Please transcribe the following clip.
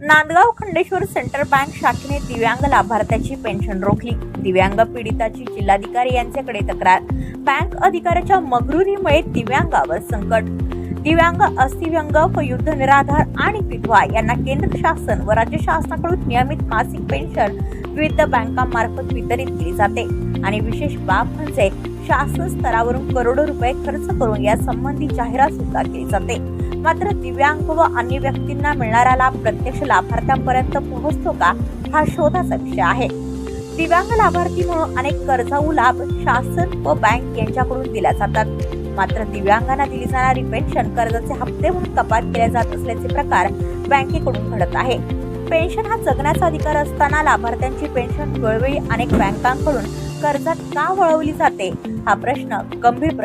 Nandgaon Khandeshwar central bank शाखेने दिव्यांग लाभार्थ्याची pension रोखली। दिव्यांग पीडिताची जिल्हाधिकारी यांच्याकडे तक्रार। बँक अधिकाऱ्याच्या मगरुरीमुळे दिव्यांगावर संकट। दिव्यांग, अस्थिव्यंग, वयोवृद्ध, निराधार आणि विधवा यांना केंद्र शासन व राज्य शासनाकडून नियमित मासिक पेन्शन विविध बँकांमार्फत वितरित केली जाते आणि विशेष बाब म्हणजे शासन स्तरावरून करोडो रुपये खर्च करून या संबंधी जाहिरात सुद्धा केली जाते। मात्र दिव्यांग व अन्य व्यक्तींना मिळणारा लाभ प्रत्यक्ष लाभार्थ्यांपर्यंत पोहोचतो का, हा शोधाचा विषय आहे। दिव्यांग लाभार्थी म्हणून अनेक कर्जाऊ लाभ शासन व बँक यांच्याकडून दिल्या जातात, मात्र दिव्यांगांना दिली जाणारी पेन्शन कर्जाचे हप्ते म्हणून कपात केल्या जात असल्याचे प्रकार बँकेकडून घडत आहे। पेन्शन हा जगण्याचा अधिकार असताना लाभार्थ्यांची पेन्शन वेळोवेळी अनेक बँकांकडून कर्जात का वळवली जाते, हा प्रश्न गंभीर